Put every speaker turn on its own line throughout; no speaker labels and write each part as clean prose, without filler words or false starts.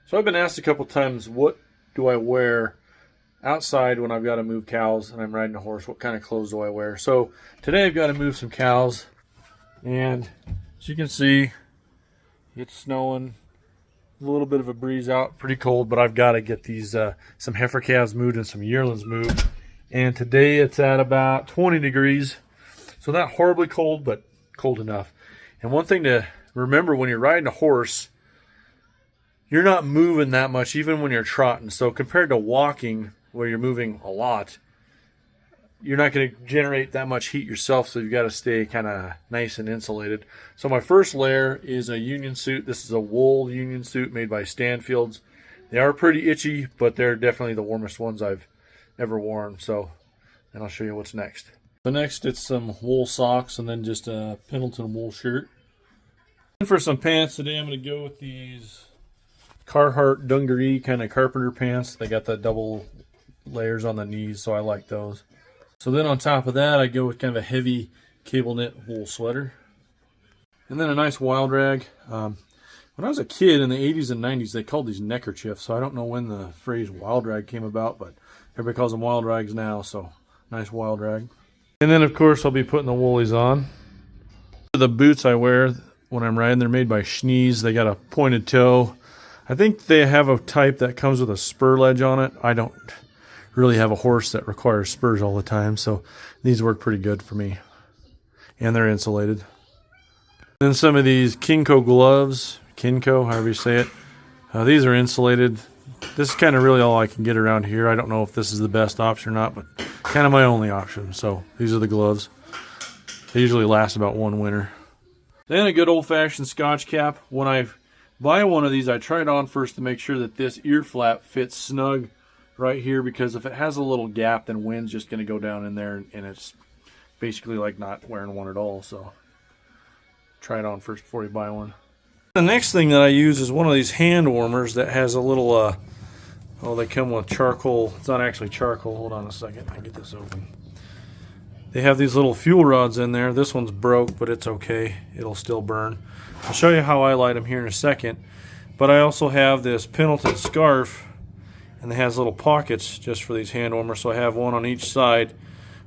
So I've been asked a couple times, what do I wear outside when I've got to move cows and I'm riding a horse? What kind of clothes do I wear? So today I've got to move some cows, and as you can see, it's snowing. A little bit of a breeze out, pretty cold, but I've got to get these some heifer calves moved and some yearlings moved. And today it's at about 20 degrees, so not horribly cold, but cold enough. And one thing to remember when you're riding a horse, you're not moving that much even when you're trotting. So compared to walking, where you're moving a lot, you're not going to generate that much heat yourself, so you've got to stay kind of nice and insulated. So my first layer is a union suit. This is a wool union suit made by Stanfield's. They are pretty itchy, but they're definitely the warmest ones I've ever worn. So, and I'll show you what's next. So next it's some wool socks and then just a Pendleton wool shirt. And for some pants today, I'm going to go with these Carhartt dungaree kind of carpenter pants. They got the double layers on the knees, so I like those. So then on top of that, I go with kind of a heavy cable knit wool sweater. And then a nice wild rag. When I was a kid in the 80s and 90s, they called these neckerchiefs. So I don't know when the phrase wild rag came about, but everybody calls them wild rags now. So nice wild rag. And then, of course, I'll be putting the woolies on. The boots I wear when I'm riding, they're made by Schnees. They got a pointed toe. I think they have a type that comes with a spur ledge on it. I don't really have a horse that requires spurs all the time, so these work pretty good for me. And they're insulated. Then some of these Kinco gloves, Kinco, however you say it. These are insulated. This is kind of really all I can get around here. I don't know if this is the best option or not, but kind of my only option. So these are the gloves. They usually last about one winter. Then a good old-fashioned Scotch cap. When I buy one of these, I try it on first to make sure that this ear flap fits snug right here, because if it has a little gap, then wind's just going to go down in there, and it's basically like not wearing one at all. So try it on first before you buy one. The next thing that I use is one of these hand warmers that has a little oh, they come with charcoal. It's not actually charcoal. Hold on a second, I get this open. They have these little fuel rods in there. This one's broke, but it's okay, it'll still burn. I'll show you how I light them here in a second. But I also have this Pendleton scarf, and it has little pockets just for these hand warmers, so I have one on each side.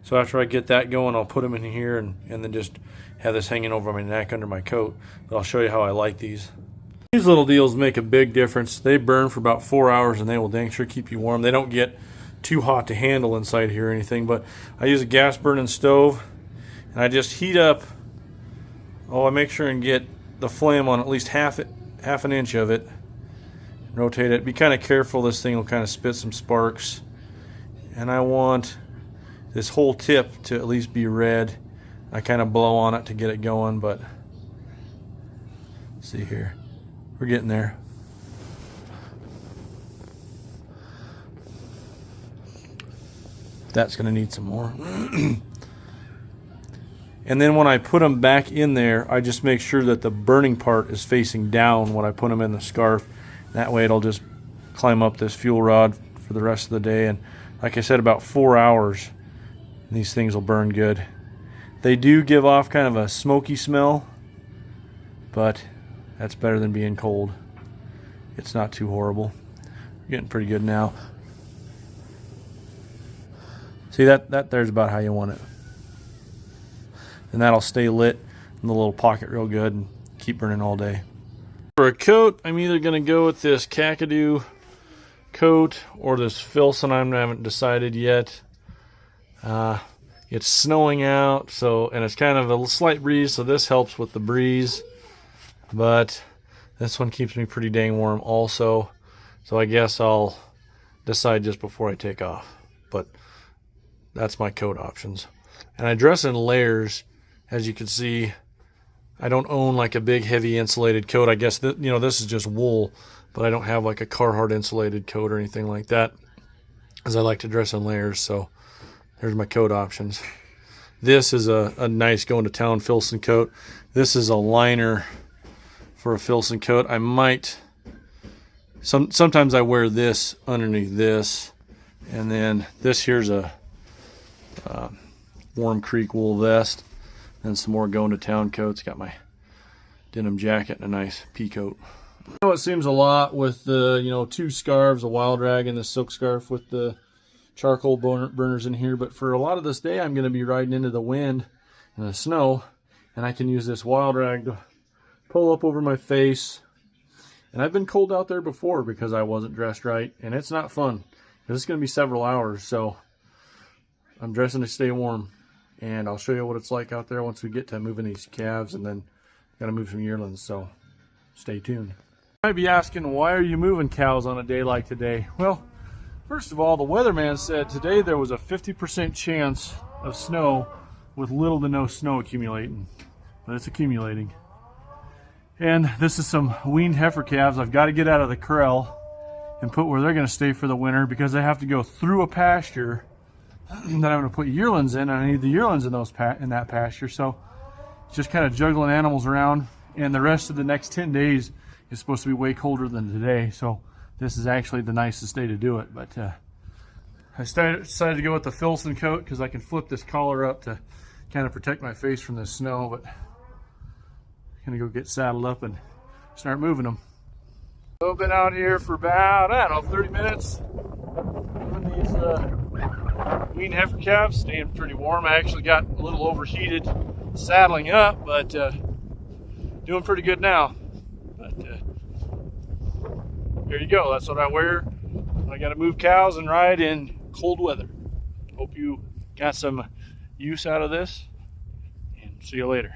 So after I get that going, I'll put them in here and then just have this hanging over my neck under my coat. But I'll show you how I light these. These little deals make a big difference. They burn for about 4 hours, and they will dang sure keep you warm. They don't get too hot to handle inside here or anything, but I use a gas burning stove, and I just heat up. Oh, I make sure and get the flame on at least half an inch of it. Rotate it. Be kind of careful. This thing will kind of spit some sparks. And I want this whole tip to at least be red. I kind of blow on it to get it going, but let's see here. We're getting there. That's going to need some more. And then when I put them back in there, I just make sure that the burning part is facing down when I put them in the scarf. That way it'll just climb up this fuel rod for the rest of the day. And like I said, about 4 hours, these things will burn good. They do give off kind of a smoky smell, but that's better than being cold. It's not too horrible. We're getting pretty good now. See, that there's about how you want it. And that'll stay lit in the little pocket real good and keep burning all day. For a coat, I'm either going to go with this Kakadu coat or this Filson. I haven't decided yet. It's snowing out, so, and it's kind of a slight breeze, so this helps with the breeze. But this one keeps me pretty dang warm also. So I guess I'll decide just before I take off. But that's my coat options. And I dress in layers. As you can see, I don't own like a big heavy insulated coat. I guess this is just wool, but I don't have like a Carhartt insulated coat or anything like that, as I like to dress in layers. So there's my coat options. This is a nice going to town Filson coat. This is a liner for a Filson coat. I might, sometimes I wear this underneath this, and then this here's a Warm Creek wool vest, and some more going to town coats. Got my denim jacket and a nice pea coat. know it seems a lot with the, 2 scarves, a wild rag and the silk scarf with the charcoal burners in here, but for a lot of this day I'm going to be riding into the wind and the snow, and I can use this wild rag to pull up over my face. And I've been cold out there before because I wasn't dressed right, and it's not fun because it's going to be several hours, so I'm dressing to stay warm. And I'll show you what it's like out there once we get to moving these calves, and then got to move some yearlings, so stay tuned. You might be asking, why are you moving cows on a day like today? Well, first of all, the weatherman said today there was a 50% chance of snow with little to no snow accumulating, but it's accumulating. And this is some weaned heifer calves I've got to get out of the corral and put where they're going to stay for the winter, because I have to go through a pasture that I'm going to put yearlings in, and I need the yearlings in that pasture. So just kind of juggling animals around, and the rest of the next 10 days is supposed to be way colder than today, so this is actually the nicest day to do it. But I decided to go with the Filson coat because I can flip this collar up to kind of protect my face from the snow. But I'm gonna go get saddled up and start moving them. So I've been out here for about, I don't know, 30 minutes moving these weaned heifer calves, staying pretty warm. I actually got a little overheated saddling up, but doing pretty good now. But there you go. That's what I wear when I got to move cows and ride in cold weather. Hope you got some use out of this, and see you later.